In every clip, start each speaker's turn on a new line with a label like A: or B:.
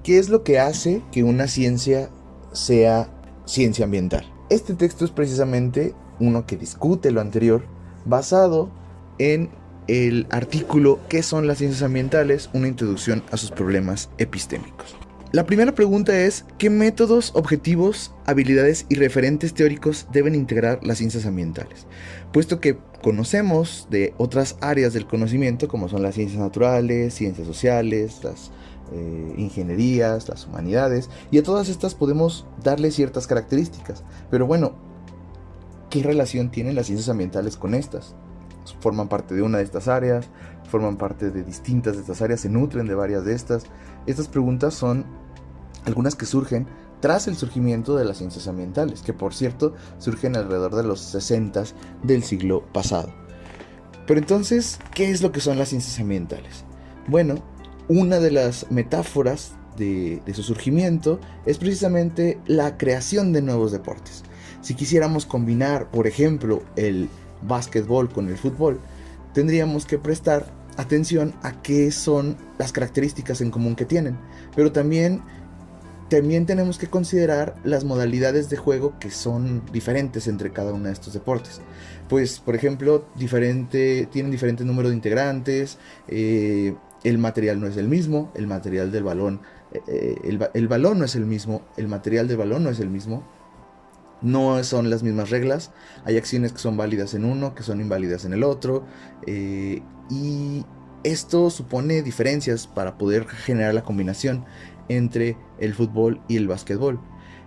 A: ¿Qué es lo que hace que una ciencia sea ciencia ambiental? Este texto es precisamente uno que discute lo anterior, basado en el artículo ¿Qué son las ciencias ambientales? Una introducción a sus problemas epistémicos. La primera pregunta es: ¿qué métodos, objetivos, habilidades y referentes teóricos deben integrar las ciencias ambientales? Puesto que conocemos de otras áreas del conocimiento, como son las ciencias naturales, ciencias sociales, las ingenierías, las humanidades, y a todas estas podemos darle ciertas características. Pero bueno, ¿qué relación tienen las ciencias ambientales con estas? ¿Forman parte de una de estas áreas? ¿Forman parte de distintas de estas áreas? ¿Se nutren de varias de estas? Estas preguntas son algunas que surgen tras el surgimiento de las ciencias ambientales, que por cierto surgen alrededor de los 60 del siglo pasado. Pero entonces, ¿qué es lo que son las ciencias ambientales? Bueno, una de las metáforas de su surgimiento es precisamente la creación de nuevos deportes. Si quisiéramos combinar, por ejemplo, el básquetbol con el fútbol, tendríamos que prestar atención a qué son las características en común que tienen, pero también tenemos que considerar las modalidades de juego que son diferentes entre cada uno de estos deportes. Pues, por ejemplo, tienen diferente número de integrantes, el material no es el mismo, el material del balón, el balón no es el mismo, el material del balón no es el mismo, no son las mismas reglas, hay acciones que son válidas en uno, que son inválidas en el otro, y esto supone diferencias para poder generar la combinación entre el fútbol y el básquetbol.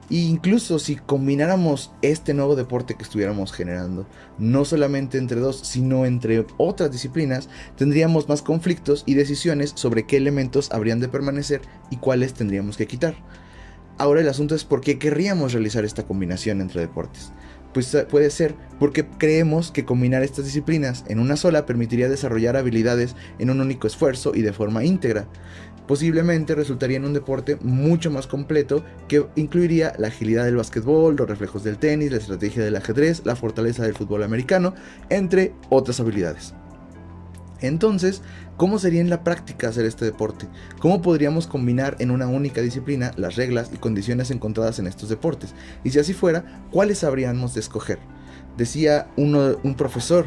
A: E incluso si combináramos este nuevo deporte que estuviéramos generando, no solamente entre dos, sino entre otras disciplinas, tendríamos más conflictos y decisiones sobre qué elementos habrían de permanecer y cuáles tendríamos que quitar. Ahora el asunto es por qué querríamos realizar esta combinación entre deportes. Pues puede ser porque creemos que combinar estas disciplinas en una sola permitiría desarrollar habilidades en un único esfuerzo y de forma íntegra. Posiblemente resultaría en un deporte mucho más completo que incluiría la agilidad del básquetbol, los reflejos del tenis, la estrategia del ajedrez, la fortaleza del fútbol americano, entre otras habilidades. Entonces, ¿cómo sería en la práctica hacer este deporte? ¿Cómo podríamos combinar en una única disciplina las reglas y condiciones encontradas en estos deportes? Y si así fuera, ¿cuáles habríamos de escoger? Decía un profesor: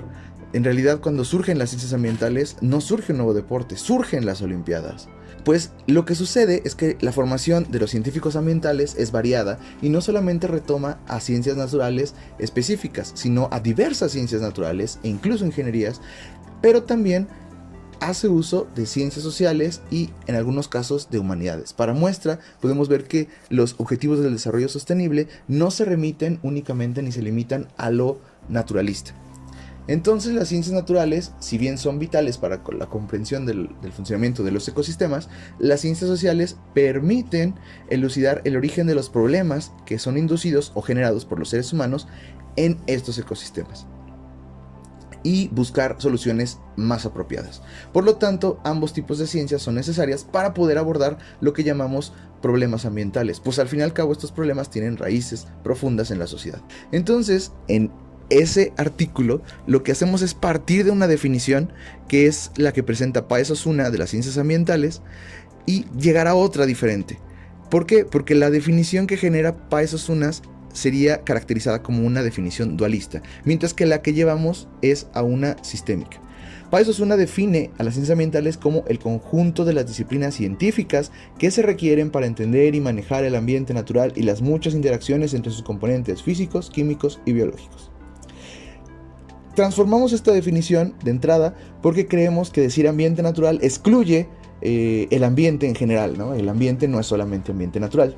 A: en realidad, cuando surgen las ciencias ambientales, no surge un nuevo deporte, surgen las Olimpiadas. Pues lo que sucede es que la formación de los científicos ambientales es variada y no solamente retoma a ciencias naturales específicas, sino a diversas ciencias naturales e incluso ingenierías, pero también hace uso de ciencias sociales y en algunos casos de humanidades. Para muestra, podemos ver que los objetivos del desarrollo sostenible no se remiten únicamente ni se limitan a lo naturalista. Entonces las ciencias naturales, si bien son vitales para la comprensión del funcionamiento de los ecosistemas, las ciencias sociales permiten elucidar el origen de los problemas que son inducidos o generados por los seres humanos en estos ecosistemas y buscar soluciones más apropiadas. Por lo tanto, ambos tipos de ciencias son necesarias para poder abordar lo que llamamos problemas ambientales, pues al fin y al cabo estos problemas tienen raíces profundas en la sociedad. Entonces, en ese artículo lo que hacemos es partir de una definición que es la que presenta Páez Osuna de las ciencias ambientales y llegar a otra diferente. ¿Por qué? Porque la definición que genera Páez Osuna sería caracterizada como una definición dualista, mientras que la que llevamos es a una sistémica. Páez Osuna define a las ciencias ambientales como el conjunto de las disciplinas científicas que se requieren para entender y manejar el ambiente natural y las muchas interacciones entre sus componentes físicos, químicos y biológicos. Transformamos esta definición de entrada porque creemos que decir ambiente natural excluye el ambiente en general, ¿no? El ambiente no es solamente ambiente natural.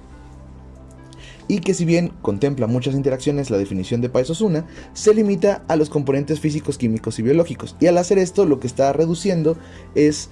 A: Y que si bien contempla muchas interacciones, la definición de Páez Osuna se limita a los componentes físicos, químicos y biológicos. Y al hacer esto, lo que está reduciendo es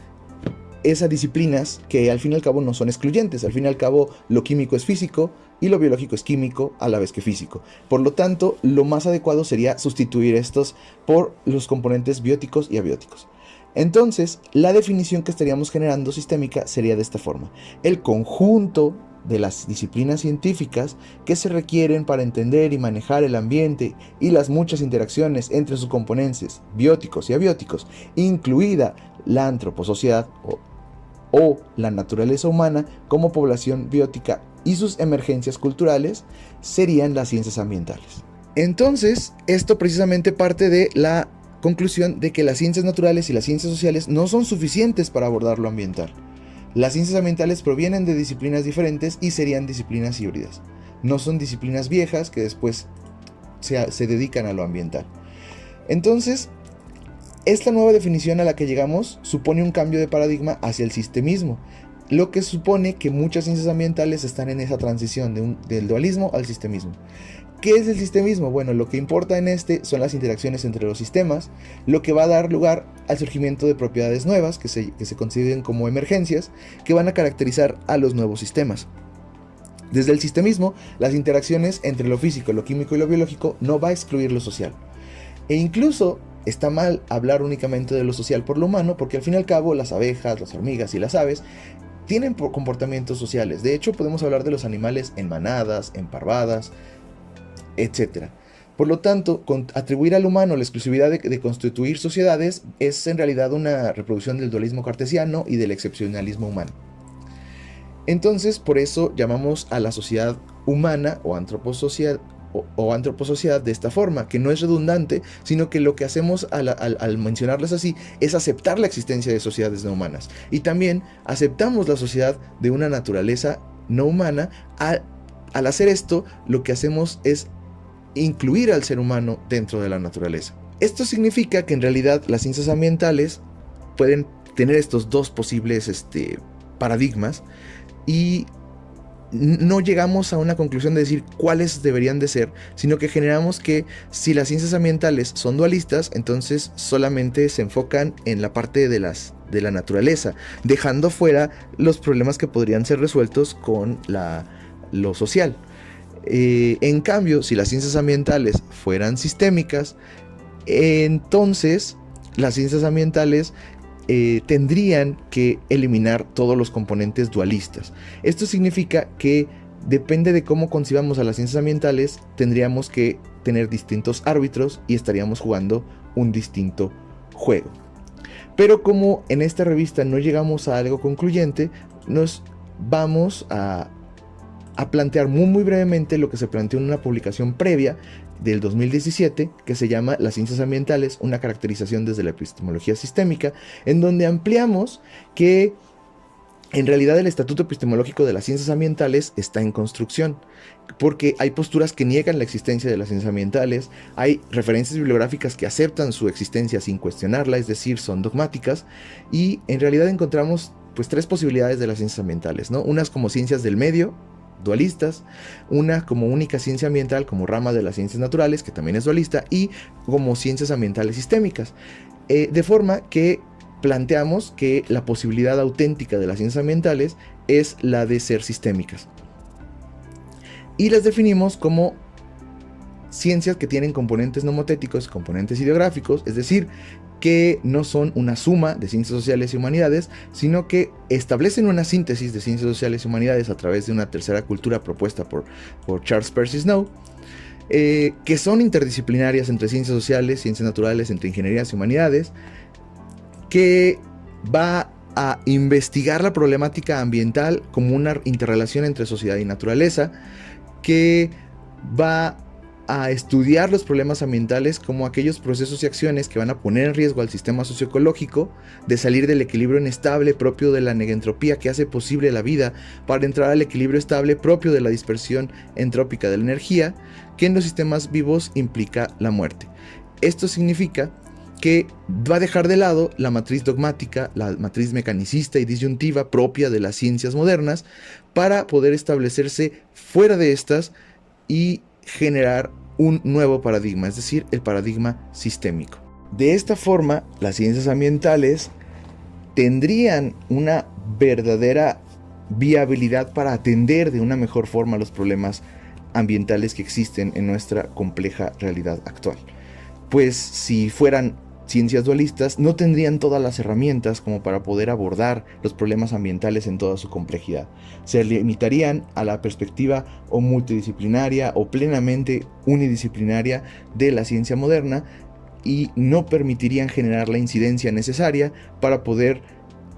A: esas disciplinas que al fin y al cabo no son excluyentes. Al fin y al cabo, lo químico es físico y lo biológico es químico a la vez que físico. Por lo tanto, lo más adecuado sería sustituir estos por los componentes bióticos y abióticos. Entonces, la definición que estaríamos generando sistémica sería de esta forma: el conjunto de las disciplinas científicas que se requieren para entender y manejar el ambiente y las muchas interacciones entre sus componentes bióticos y abióticos, incluida la antroposociedad o la naturaleza humana como población biótica y sus emergencias culturales serían las ciencias ambientales. Entonces, esto precisamente parte de la conclusión de que las ciencias naturales y las ciencias sociales no son suficientes para abordar lo ambiental. Las ciencias ambientales provienen de disciplinas diferentes y serían disciplinas híbridas. No son disciplinas viejas que después se dedican a lo ambiental. Entonces, esta nueva definición a la que llegamos supone un cambio de paradigma hacia el sistemismo, lo que supone que muchas ciencias ambientales están en esa transición del dualismo al sistemismo. ¿Qué es el sistemismo? Bueno, lo que importa en este son las interacciones entre los sistemas, lo que va a dar lugar al surgimiento de propiedades nuevas que se consideren como emergencias, que van a caracterizar a los nuevos sistemas. Desde el sistemismo, las interacciones entre lo físico, lo químico y lo biológico no va a excluir lo social. E incluso está mal hablar únicamente de lo social por lo humano, porque al fin y al cabo las abejas, las hormigas y las aves tienen comportamientos sociales. De hecho, podemos hablar de los animales en manadas, en parvadas, etc. Por lo tanto, atribuir al humano la exclusividad de constituir sociedades es en realidad una reproducción del dualismo cartesiano y del excepcionalismo humano. Entonces, por eso llamamos a la sociedad humana o antroposociedad de esta forma, que no es redundante, sino que lo que hacemos al mencionarlas así es aceptar la existencia de sociedades no humanas. Y también aceptamos la sociedad de una naturaleza no humana. Al hacer esto, lo que hacemos es incluir al ser humano dentro de la naturaleza. Esto significa que en realidad las ciencias ambientales pueden tener estos dos posibles paradigmas y no llegamos a una conclusión de decir cuáles deberían de ser, sino que generamos que si las ciencias ambientales son dualistas, entonces solamente se enfocan en la parte de la naturaleza, dejando fuera los problemas que podrían ser resueltos con lo social. En cambio, si las ciencias ambientales fueran sistémicas, entonces las ciencias ambientales tendrían que eliminar todos los componentes dualistas. Esto significa que depende de cómo concibamos a las ciencias ambientales, tendríamos que tener distintos árbitros y estaríamos jugando un distinto juego. Pero como en esta revista no llegamos a algo concluyente, nos vamos a plantear muy brevemente lo que se planteó en una publicación previa del 2017 que se llama Las ciencias ambientales, una caracterización desde la epistemología sistémica, en donde ampliamos que en realidad el estatuto epistemológico de las ciencias ambientales está en construcción, porque hay posturas que niegan la existencia de las ciencias ambientales, hay referencias bibliográficas que aceptan su existencia sin cuestionarla, es decir, son dogmáticas, y en realidad encontramos pues tres posibilidades de las ciencias ambientales, ¿no? Unas como ciencias del medio, dualistas, una como única ciencia ambiental como rama de las ciencias naturales, que también es dualista, y como ciencias ambientales sistémicas, de forma que planteamos que la posibilidad auténtica de las ciencias ambientales es la de ser sistémicas, y las definimos como ciencias que tienen componentes nomotéticos, componentes ideográficos, es decir, que no son una suma de ciencias sociales y humanidades, sino que establecen una síntesis de ciencias sociales y humanidades a través de una tercera cultura propuesta por Charles Percy Snow, que son interdisciplinarias entre ciencias sociales, ciencias naturales, entre ingenierías y humanidades, que va a investigar la problemática ambiental como una interrelación entre sociedad y naturaleza, que va a estudiar los problemas ambientales como aquellos procesos y acciones que van a poner en riesgo al sistema socioecológico de salir del equilibrio inestable propio de la negentropía que hace posible la vida para entrar al equilibrio estable propio de la dispersión entrópica de la energía, que en los sistemas vivos implica la muerte. Esto significa que va a dejar de lado la matriz dogmática, la matriz mecanicista y disyuntiva propia de las ciencias modernas para poder establecerse fuera de estas y generar un nuevo paradigma, es decir, el paradigma sistémico. De esta forma, las ciencias ambientales tendrían una verdadera viabilidad para atender de una mejor forma los problemas ambientales que existen en nuestra compleja realidad actual. Pues si fueran ciencias dualistas, no tendrían todas las herramientas como para poder abordar los problemas ambientales en toda su complejidad. Se limitarían a la perspectiva o multidisciplinaria o plenamente unidisciplinaria de la ciencia moderna y no permitirían generar la incidencia necesaria para poder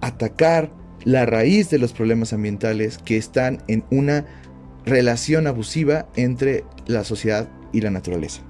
A: atacar la raíz de los problemas ambientales que están en una relación abusiva entre la sociedad y la naturaleza.